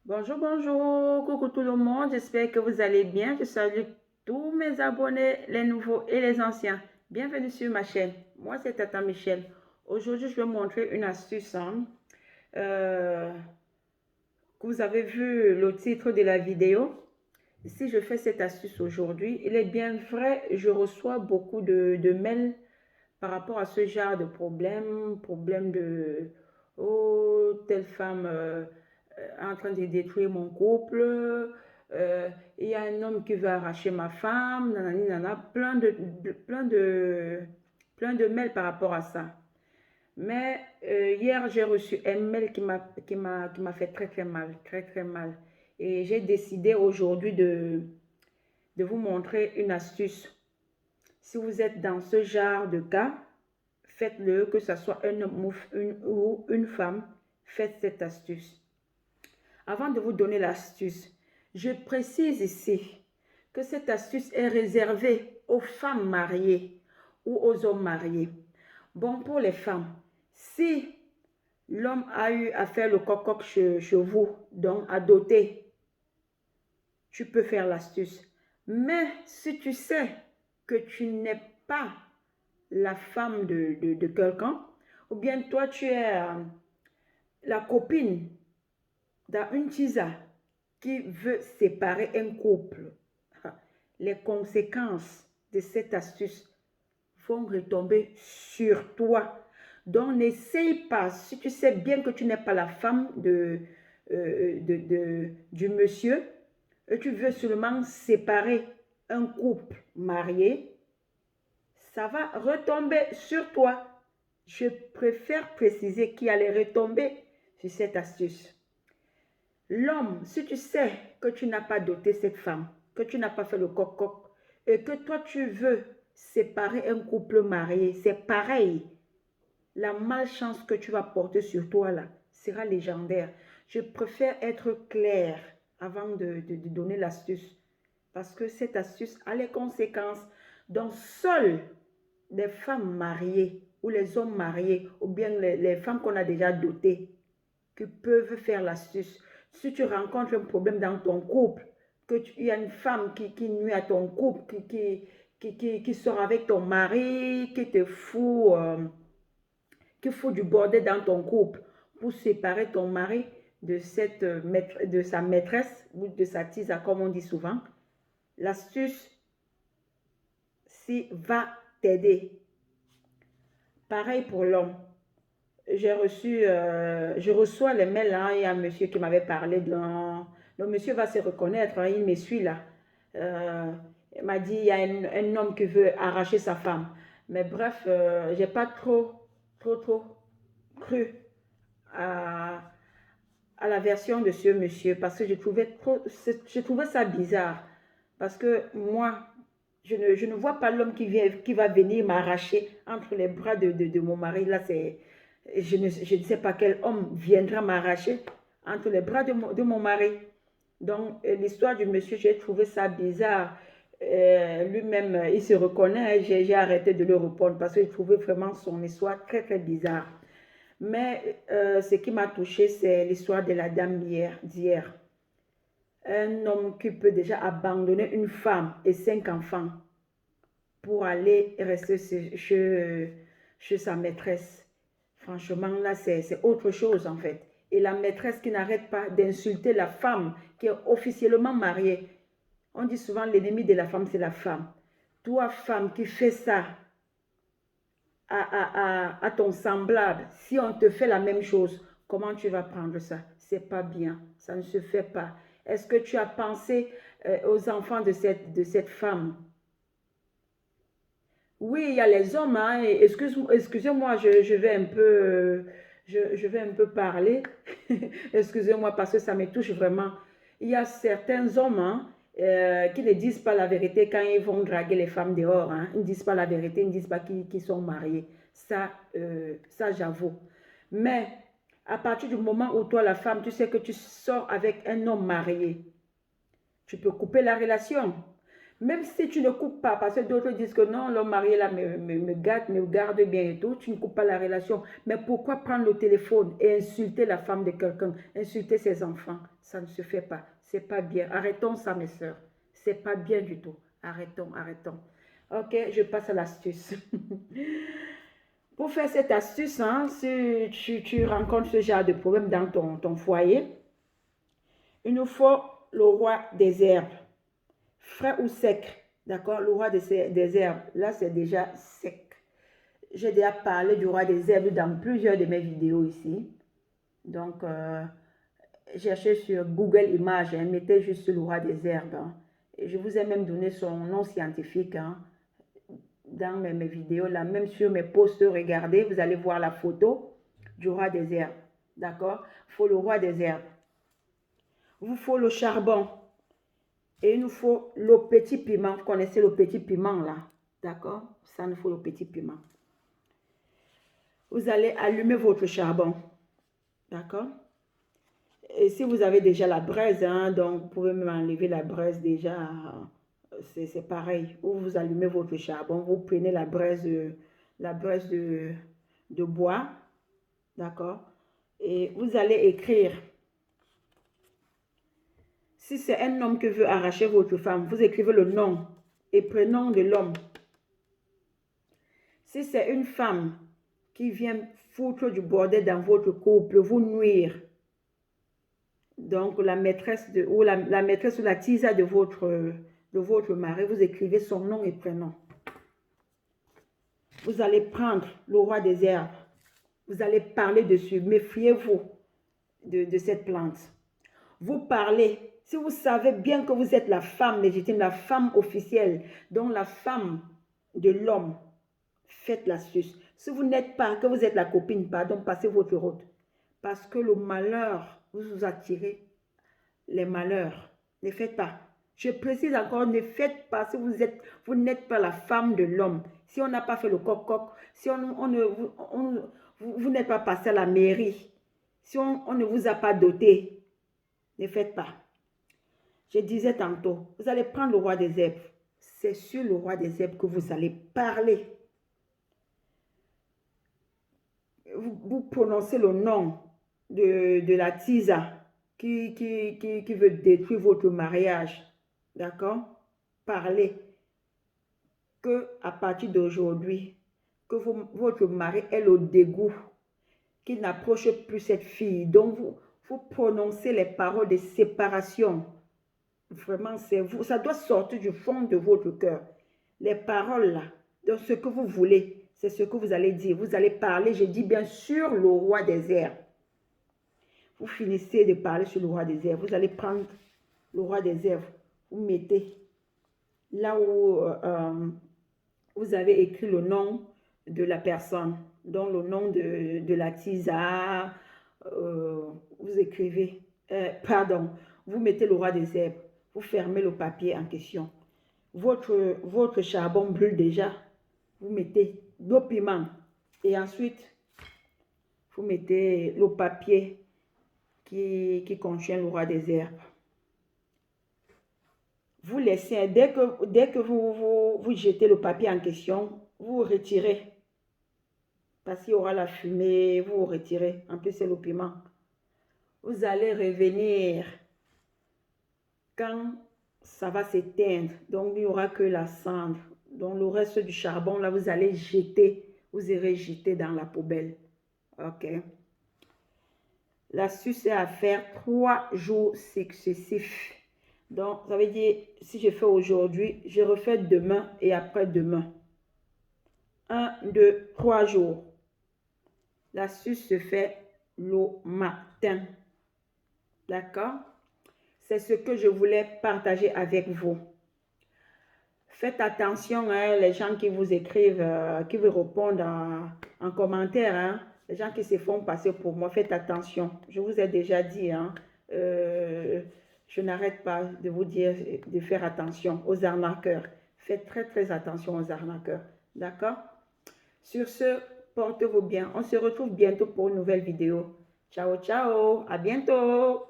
Bonjour, bonjour, coucou tout le monde, j'espère que vous allez bien. Je salue tous mes abonnés, les nouveaux et les anciens. Bienvenue sur ma chaîne. Moi, c'est Tata Michel. Aujourd'hui, je vais vous montrer une astuce. Euh, que vous avez vu le titre de la vidéo. Si je fais cette astuce aujourd'hui, il est bien vrai, je reçois beaucoup de mails par rapport à ce genre de problème de oh, telle femme en train de détruire mon couple, il y a un homme qui veut arracher ma femme, nanani, nana, plein de mails par rapport à ça. Mais hier, j'ai reçu un mail qui m'a fait très très mal. Et j'ai décidé aujourd'hui de vous montrer une astuce. Si vous êtes dans ce genre de cas, faites-le, que ce soit un homme ou une femme, faites cette astuce. Avant de vous donner l'astuce, je précise ici que cette astuce est réservée aux femmes mariées ou aux hommes mariés. Bon, pour les femmes, si l'homme a eu à faire le coq chez vous, donc à doter, tu peux faire l'astuce. Mais si tu sais que tu n'es pas la femme de quelqu'un, ou bien toi tu es la copine d'une tisa qui veut séparer un couple, les conséquences de cette astuce vont retomber sur toi. Donc, n'essaye pas, si tu sais bien que tu n'es pas la femme du monsieur, et tu veux seulement séparer un couple marié, ça va retomber sur toi. Je préfère préciser qu'il allait retomber sur cette astuce. L'homme, si tu sais que tu n'as pas doté cette femme, que tu n'as pas fait le coq-coq, et que toi tu veux séparer un couple marié, c'est pareil. La malchance que tu vas porter sur toi là sera légendaire. Je préfère être claire avant de donner l'astuce. Parce que cette astuce a les conséquences. Donc, seules les femmes mariées ou les hommes mariés ou bien les femmes qu'on a déjà dotées qui peuvent faire l'astuce. Si tu rencontres un problème dans ton couple, il y a une femme qui nuit à ton couple, qui sort avec ton mari, qui fout du bordel dans ton couple pour séparer ton mari de sa maîtresse ou de sa tisa, comme on dit souvent, l'astuce va t'aider. Pareil pour l'homme. Je reçois les mails, là, il y a un monsieur qui m'avait parlé le monsieur va se reconnaître, hein, il me suit là. Il m'a dit, il y a un homme qui veut arracher sa femme. Mais bref, j'ai pas trop cru à, à la version de ce monsieur parce que je trouvais ça bizarre. Parce que moi, je ne vois pas l'homme qui va venir m'arracher entre les bras de mon mari. Là, je ne sais pas quel homme viendra m'arracher entre les bras de mon mari. Donc, l'histoire du monsieur, j'ai trouvé ça bizarre. Lui-même, il se reconnaît. J'ai arrêté de le répondre parce que je trouvais vraiment son histoire très, très bizarre. Mais ce qui m'a touché, c'est l'histoire de la dame d'hier. Un homme qui peut déjà abandonner une femme et 5 enfants pour aller rester chez sa maîtresse. Franchement, là, c'est autre chose en fait. Et la maîtresse qui n'arrête pas d'insulter la femme qui est officiellement mariée. On dit souvent l'ennemi de la femme, c'est la femme. Toi, femme qui fais ça à ton semblable, si on te fait la même chose, comment tu vas prendre ça? C'est pas bien, ça ne se fait pas. Est-ce que tu as pensé aux enfants de cette femme? Oui, il y a les hommes, hein, excusez-moi, je vais un peu, je vais un peu parler. Excusez-moi parce que ça me touche vraiment. Il y a certains hommes hein, qui ne disent pas la vérité quand ils vont draguer les femmes dehors. Hein. Ils ne disent pas la vérité, ils ne disent pas qu'ils sont mariés. Ça j'avoue. Mais à partir du moment où toi, la femme, tu sais que tu sors avec un homme marié, tu peux couper la relation. Même si tu ne coupes pas, parce que d'autres disent que non, l'homme marié là me gâte, me garde bien et tout, tu ne coupes pas la relation. Mais pourquoi prendre le téléphone et insulter la femme de quelqu'un, insulter ses enfants? Ça ne se fait pas. C'est pas bien. Arrêtons ça, mes soeurs. C'est pas bien du tout. Arrêtons, arrêtons. Ok, je passe à l'astuce. Pour faire cette astuce, hein, si tu rencontres ce genre de problème dans ton foyer, il nous faut le roi des herbes. Frais ou sec, d'accord? Le roi des herbes, là c'est déjà sec. J'ai déjà parlé du roi des herbes dans plusieurs de mes vidéos ici. Donc, cherchez sur Google Images, hein, mettez juste le roi des herbes. Hein. Et je vous ai même donné son nom scientifique hein, dans mes vidéos, là, même sur mes posts, regardez, vous allez voir la photo du roi des herbes. D'accord? Il faut le roi des herbes. Il vous faut le charbon. Et il nous faut le petit piment. Vous connaissez le petit piment là. D'accord? Ça nous faut le petit piment. Vous allez allumer votre charbon. D'accord? Et si vous avez déjà la braise, hein, donc vous pouvez même enlever la braise déjà. C'est pareil. Ou vous allumez votre charbon. Vous prenez la braise de bois. D'accord? Et vous allez écrire. Si c'est un homme que veut arracher votre femme, vous écrivez le nom et prénom de l'homme. Si c'est une femme qui vient foutre du bordel dans votre couple, vous nuire, donc la maîtresse ou la maîtresse ou la tisa de votre mari, vous écrivez son nom et prénom. Vous allez prendre le roi des herbes. Vous allez parler dessus. Méfiez-vous de cette plante. Vous parlez. Si vous savez bien que vous êtes la femme légitime, la femme officielle, donc la femme de l'homme, faites l'astuce. Si vous n'êtes pas, que vous êtes la copine, pardon, passez votre route. Parce que le malheur, vous attirez les malheurs. Ne faites pas. Je précise encore, ne faites pas si vous n'êtes pas la femme de l'homme. Si on n'a pas fait le coq-coq, si vous n'êtes pas passé à la mairie, si on ne vous a pas doté, ne faites pas. Je disais tantôt, vous allez prendre le roi des herbes. C'est sur le roi des herbes que vous allez parler. Vous prononcez le nom de la tisa qui veut détruire votre mariage. D'accord? Parlez que à partir d'aujourd'hui, que votre mari ait le dégoût, qu'il n'approche plus cette fille. Donc, vous prononcez les paroles de séparation. Vraiment, c'est vous. Ça doit sortir du fond de votre cœur. Les paroles là, de ce que vous voulez, c'est ce que vous allez dire. Vous allez parler, je dis bien sûr, le roi des herbes. Vous finissez de parler sur le roi des herbes. Vous allez prendre le roi des herbes. Vous mettez là où vous avez écrit le nom de la personne, donc le nom de la tisa. Vous écrivez, pardon, vous mettez le roi des herbes. Vous fermez le papier en question. Votre charbon brûle déjà. Vous mettez le piment. Et ensuite, vous mettez le papier qui contient le roi des herbes. Vous laissez, dès que vous jetez le papier en question, vous retirez. Parce qu'il y aura la fumée, vous retirez. En plus, c'est le piment. Vous allez revenir quand ça va s'éteindre. Donc, il n'y aura que la cendre. Donc, le reste du charbon, là, vous allez jeter. Vous irez jeter dans la poubelle. OK. L'astuce est à faire 3 jours successifs. Donc, ça veut dire, si je fais aujourd'hui, je refais demain et après-demain. 1, 2, 3 jours. L'astuce se fait le matin. D'accord? C'est ce que je voulais partager avec vous. Faites attention, hein, les gens qui vous écrivent, qui vous répondent en commentaire, hein, les gens qui se font passer pour moi, faites attention. Je vous ai déjà dit, hein, je n'arrête pas de vous dire de faire attention aux arnaqueurs. Faites très, très attention aux arnaqueurs. D'accord? Sur ce, portez-vous bien. On se retrouve bientôt pour une nouvelle vidéo. Ciao, ciao. À bientôt.